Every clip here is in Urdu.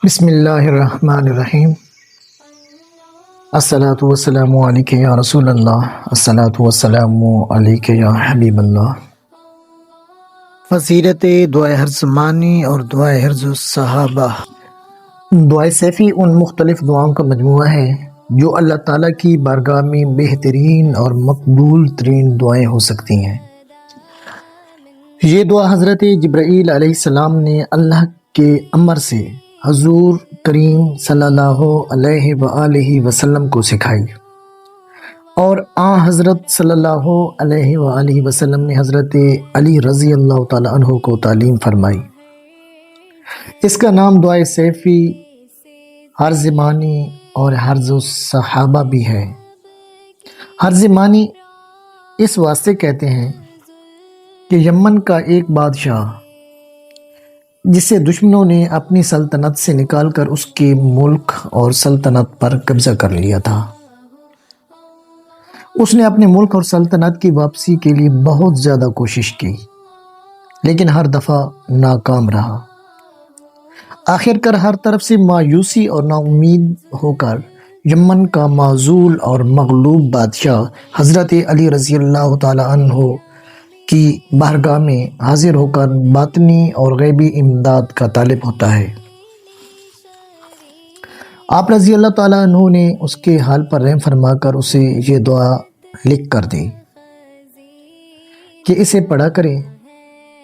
بسم اللہ الرحمن الرحیم۔ الصلاۃ والسلام علیک یا رسول اللہ، الصلاۃ والسلام علیک یا حبیب اللہ۔ فضیلت دعائے ہر زمانی اور دعائے حرز الصحابہ۔ دعائے سیفی ان مختلف دعاؤں کا مجموعہ ہے جو اللہ تعالیٰ کی بارگاہ میں بہترین اور مقبول ترین دعائیں ہو سکتی ہیں۔ یہ دعا حضرت جبرائیل علیہ السلام نے اللہ کے امر سے حضور کریم صلی اللہ علیہ وآلہ وسلم کو سکھائی، اور حضرت صلی اللہ علیہ وآلہ وسلم نے حضرت علی رضی اللہ تعالیٰ عنہ کو تعلیم فرمائی۔ اس کا نام دعائے سیفی، ہر زمانی اور حرز الصحابہ بھی ہے۔ ہر زمانی اس واسطے کہتے ہیں کہ یمن کا ایک بادشاہ جسے دشمنوں نے اپنی سلطنت سے نکال کر اس کے ملک اور سلطنت پر قبضہ کر لیا تھا، اس نے اپنے ملک اور سلطنت کی واپسی کے لیے بہت زیادہ کوشش کی، لیکن ہر دفعہ ناکام رہا۔ آخر کار ہر طرف سے مایوسی اور نا امید ہو کر یمن کا معزول اور مغلوب بادشاہ حضرت علی رضی اللہ تعالی عنہ کی بارگاہ میں حاضر ہو کر باطنی اور غیبی امداد کا طالب ہوتا ہے۔ آپ رضی اللہ تعالیٰ عنہ نے اس کے حال پر رحم فرما کر اسے یہ دعا لکھ کر دی کہ اسے پڑھا کرے،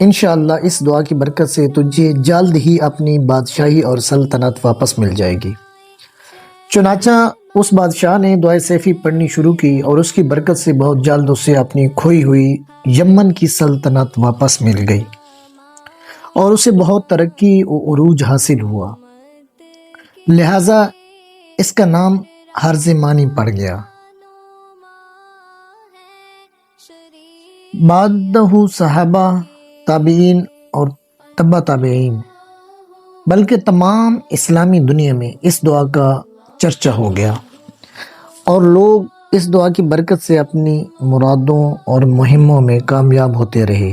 انشاءاللہ اس دعا کی برکت سے تجھے جلد ہی اپنی بادشاہی اور سلطنت واپس مل جائے گی۔ چنانچہ اس بادشاہ نے دعائے سیفی پڑھنی شروع کی اور اس کی برکت سے بہت جلد اسے اپنی کھوئی ہوئی یمن کی سلطنت واپس مل گئی اور اسے بہت ترقی و عروج حاصل ہوا، لہٰذا اس کا نام ہر زمانی پڑ گیا۔ بعدہ صحابہ، تابعین اور تبع تابعین، بلکہ تمام اسلامی دنیا میں اس دعا کا چرچا ہو گیا اور لوگ اس دعا کی برکت سے اپنی مرادوں اور مہموں میں کامیاب ہوتے رہے۔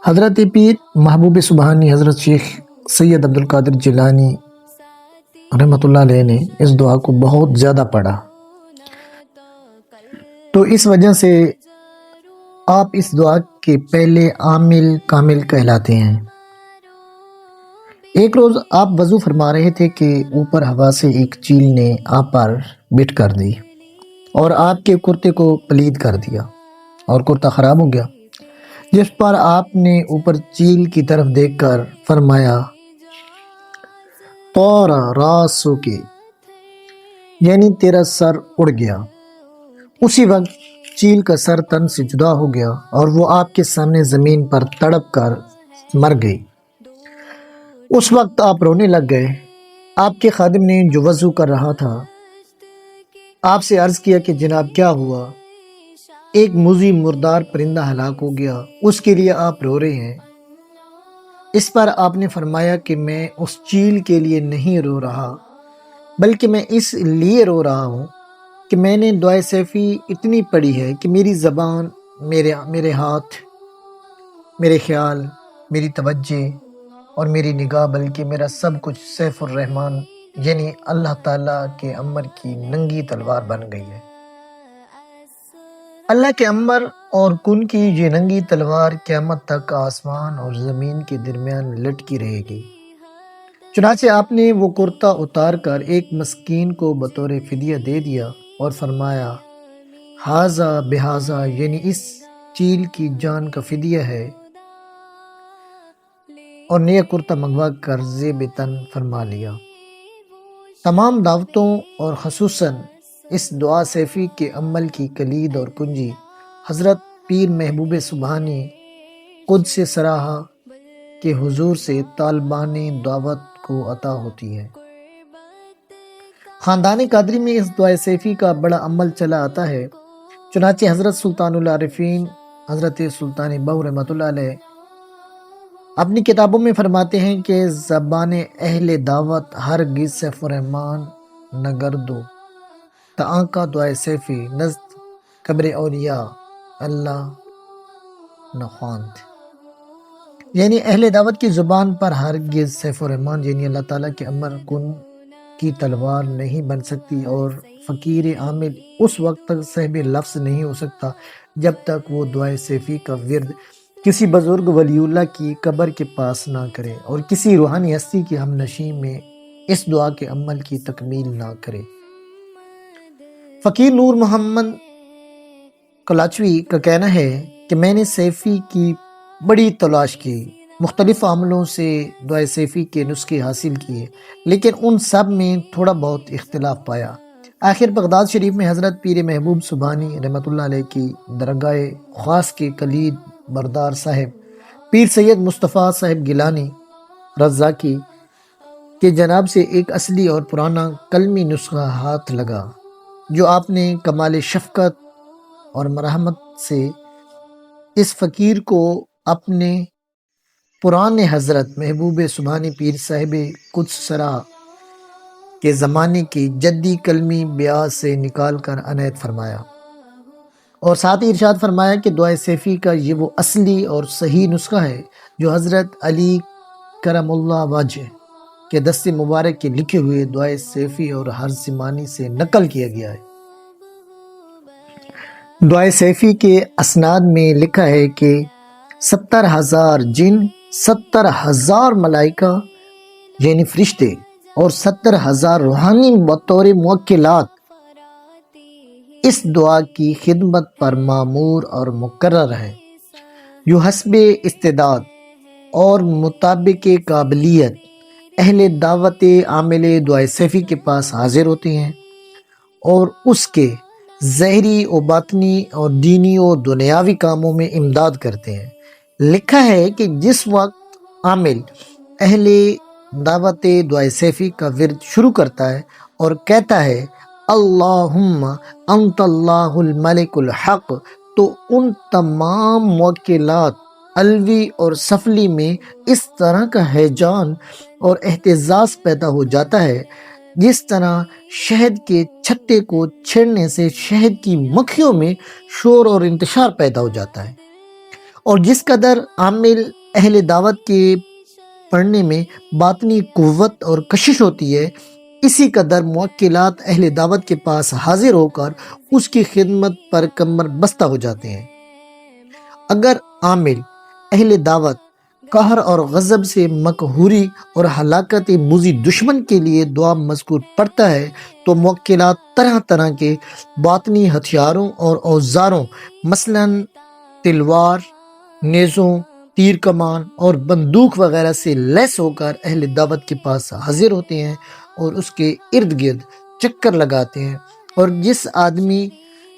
حضرت پیر محبوب سبحانی حضرت شیخ سید عبدالقادر جیلانی رحمۃ اللہ علیہ نے اس دعا کو بہت زیادہ پڑھا، تو اس وجہ سے آپ اس دعا کے پہلے عامل کامل کہلاتے ہیں۔ ایک روز آپ وضو فرما رہے تھے کہ اوپر ہوا سے ایک چیل نے آپ پر بٹھ کر دی اور آپ کے کرتے کو پلید کر دیا اور کرتا خراب ہو گیا، جس پر آپ نے اوپر چیل کی طرف دیکھ کر فرمایا طورا راسو کے، یعنی تیرا سر اڑ گیا۔ اسی وقت چیل کا سر تن سے جدا ہو گیا اور وہ آپ کے سامنے زمین پر تڑپ کر مر گئی۔ اس وقت آپ رونے لگ گئے۔ آپ کے خادم نے جو وضو کر رہا تھا آپ سے عرض کیا کہ جناب کیا ہوا؟ ایک موذی مردار پرندہ ہلاک ہو گیا، اس کے لیے آپ رو رہے ہیں۔ اس پر آپ نے فرمایا کہ میں اس چیل کے لیے نہیں رو رہا، بلکہ میں اس لیے رو رہا ہوں کہ میں نے دعائے سیفی اتنی پڑھی ہے کہ میری زبان، میرے ہاتھ، میرے خیال، میری توجہ اور میری نگاہ، بلکہ میرا سب کچھ سیف الرحمن یعنی اللہ تعالیٰ کے امر کی ننگی تلوار بن گئی ہے۔ اللہ کے امر اور کن کی یہ ننگی تلوار قیامت تک آسمان اور زمین کے درمیان لٹکی رہے گی۔ چنانچہ آپ نے وہ کرتا اتار کر ایک مسکین کو بطور فدیہ دے دیا اور فرمایا ہاذا بہذا، یعنی اس چیل کی جان کا فدیہ ہے، اور نیا کرتا منگوا کر زیب تن فرما لیا۔ تمام دعوتوں اور خصوصاً اس دعا سیفی کے عمل کی کلید اور کنجی حضرت پیر محبوب سبحانی قدس سے سراہا کے حضور سے طالبان دعوت کو عطا ہوتی ہے۔ خاندان قادری میں اس دعا سیفی کا بڑا عمل چلا آتا ہے۔ چنانچہ حضرت سلطان العارفین حضرت سلطان بہو رحمۃ اللہ علیہ اپنی کتابوں میں فرماتے ہیں کہ زبان اہل دعوت ہرگز سیف الرحمن نگردو تاں کا دعائے سیفی نزد قبر اولیاء اللہ نخواند۔ یعنی اہل دعوت کی زبان پر ہرگز سیف الرحمان یعنی اللہ تعالیٰ کے امر کن کی تلوار نہیں بن سکتی، اور فقیر عامل اس وقت تک صاحب لفظ نہیں ہو سکتا جب تک وہ دعائے سیفی کا ورد کسی بزرگ ولی اللہ کی قبر کے پاس نہ کرے اور کسی روحانی ہستی کی ہم نشیں میں اس دعا کے عمل کی تکمیل نہ کرے۔ فقیر نور محمد کلاچوی کا کہنا ہے کہ میں نے سیفی کی بڑی تلاش کی، مختلف عاملوں سے دعائے سیفی کے نسخے حاصل کیے، لیکن ان سب میں تھوڑا بہت اختلاف پایا۔ آخر بغداد شریف میں حضرت پیر محبوب سبحانی رحمۃ اللہ علیہ کی درگاہ خاص کے کلید بردار صاحب پیر سید مصطفیٰ صاحب گیلانی رضاکی کے جناب سے ایک اصلی اور پرانا کلمی نسخہ ہاتھ لگا، جو آپ نے کمال شفقت اور مرحمت سے اس فقیر کو اپنے پرانے حضرت محبوب سبحانی پیر صاحب قدس سرا کے زمانے کی جدی کلمی بیاض سے نکال کر عنایت فرمایا، اور ساتھ ہی ارشاد فرمایا کہ دعائے سیفی کا یہ وہ اصلی اور صحیح نسخہ ہے جو حضرت علی کرم اللہ وجہ کے دست مبارک کے لکھے ہوئے دعائے سیفی اور حرز مانی سے نقل کیا گیا ہے۔ دعائے سیفی کے اسناد میں لکھا ہے کہ 70,000 جن، 70,000 ملائکہ یعنی فرشتے اور 70,000 روحانی بطور موکلات اس دعا کی خدمت پر معمور اور مقرر ہیں، جو حسب استعداد اور مطابق قابلیت اہل دعوت عامل دعائے سیفی کے پاس حاضر ہوتے ہیں اور اس کے ظاہری و باطنی اور دینی و دنیاوی کاموں میں امداد کرتے ہیں۔ لکھا ہے کہ جس وقت عامل اہل دعوت دعائے سیفی کا ورد شروع کرتا ہے اور کہتا ہے اللہم انت اللہ الملک الحق، تو ان تمام موکلات علوی اور سفلی میں اس طرح کا ہیجان اور اہتزاز پیدا ہو جاتا ہے جس طرح شہد کے چھتے کو چھیڑنے سے شہد کی مکھیوں میں شور اور انتشار پیدا ہو جاتا ہے، اور جس قدر عامل اہل دعوت کے پڑھنے میں باطنی قوت اور کشش ہوتی ہے، اسی قدر موکلات اہل دعوت کے پاس حاضر ہو کر اس کی خدمت پر کمر بستہ ہو جاتے ہیں۔ اگر عامل اہل دعوت قہر اور غضب سے مقہوری اور ہلاکت موذی دشمن کے لیے دعا مذکور پڑھتا ہے تو موکلات طرح طرح کے باطنی ہتھیاروں اور اوزاروں مثلاً تلوار، نیزوں، تیر کمان اور بندوق وغیرہ سے لیس ہو کر اہل دعوت کے پاس حاضر ہوتے ہیں اور اس کے ارد گرد چکر لگاتے ہیں، اور جس آدمی،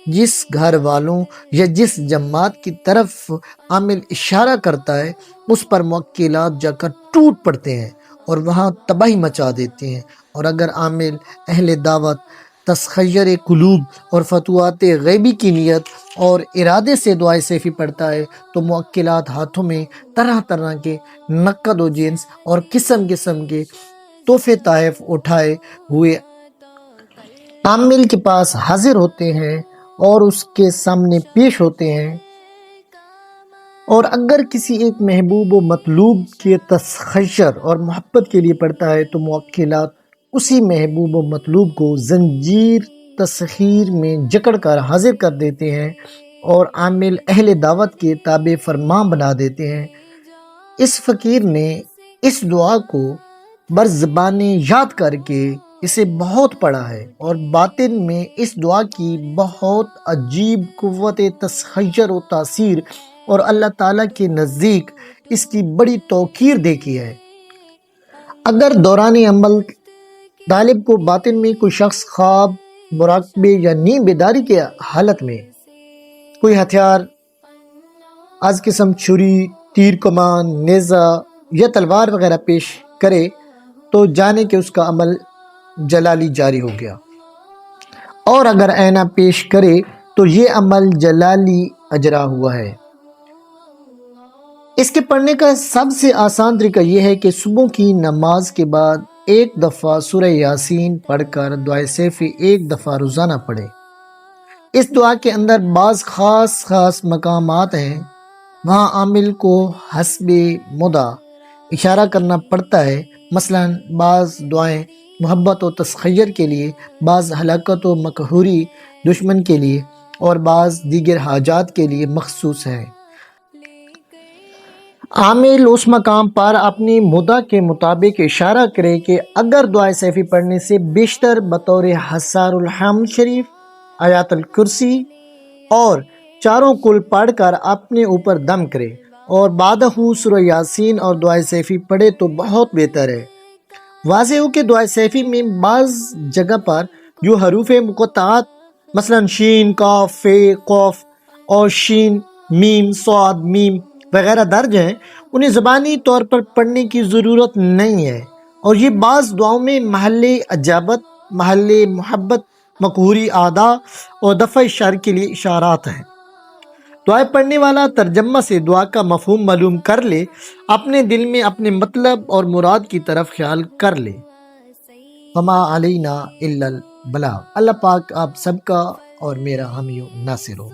جس گھر والوں یا جس جماعت کی طرف عامل اشارہ کرتا ہے اس پر موکلات جا کر ٹوٹ پڑتے ہیں اور وہاں تباہی مچا دیتے ہیں، اور اگر عامل اہل دعوت تسخیر قلوب اور فتوحات غیبی کی نیت اور ارادے سے دعائے سیفی پڑھتا ہے تو موکلات ہاتھوں میں طرح طرح کے نقد و جنس اور قسم قسم کے تحفے تحائف اٹھائے ہوئے عامل کے پاس حاضر ہوتے ہیں اور اس کے سامنے پیش ہوتے ہیں، اور اگر کسی ایک محبوب و مطلوب کے تسخیر اور محبت کے لیے پڑھتا ہے تو موکلات اسی محبوب و مطلوب کو زنجیر تسخیر میں جکڑ کر حاضر کر دیتے ہیں اور عامل اہل دعوت کے تابع فرمان بنا دیتے ہیں۔ اس فقیر نے اس دعا کو برزبان یاد کر کے اسے بہت پڑھا ہے اور باطن میں اس دعا کی بہت عجیب قوت تسخیر و تاثیر اور اللہ تعالیٰ کے نزدیک اس کی بڑی توقیر دیکھی ہے۔ اگر دوران عمل طالب کو باطن میں کوئی شخص خواب، مراقبے یا نیم بیداری کے حالت میں کوئی ہتھیار از قسم چھری، تیر کمان، نیزہ یا تلوار وغیرہ پیش کرے تو جانے کہ اس کا عمل جلالی جاری ہو گیا، اور اگر اینا پیش کرے تو یہ عمل جلالی اجرا ہوا ہے۔ اس کے پڑھنے کا سب سے آسان طریقہ یہ ہے کہ صبح کی نماز کے بعد ایک دفعہ سورہ یاسین پڑھ کر دعائے سیفی ایک دفعہ روزانہ پڑھے۔ اس دعا کے اندر بعض خاص مقامات ہیں وہاں عامل کو حسب مدعا اشارہ کرنا پڑتا ہے، مثلا بعض دعائیں محبت و تسخیر کے لیے، بعض ہلاکت و مقہوری دشمن کے لیے، اور بعض دیگر حاجات کے لیے مخصوص ہیں۔ عامل اس مقام پر اپنی مدعا کے مطابق اشارہ کرے کہ اگر دعائے سیفی پڑھنے سے بیشتر بطور حصار الحمد شریف، آیات الکرسی اور چاروں کل پڑھ کر اپنے اوپر دم کرے اور بعدہ سورہ یاسین اور دعائے سیفی پڑھے تو بہت بہتر ہے۔ واضح ہو کہ دعائے سیفی میں بعض جگہ پر جو حروف مقطعات مثلا شین، کاف، فے، قوف اور شین، میم، صاد، میم وغیرہ درج ہیں، انہیں زبانی طور پر پڑھنے کی ضرورت نہیں ہے، اور یہ بعض دعاؤں میں محل اجابت، محل محبت، مقہوری اعداء اور دفع شر کے لیے اشارات ہیں۔ دعائیں پڑھنے والا ترجمہ سے دعا کا مفہوم معلوم کر لے، اپنے دل میں اپنے مطلب اور مراد کی طرف خیال کر لے۔ وما علینا الا البلاغ۔ اللہ پاک آپ سب کا اور میرا حامی و ناصر ہو۔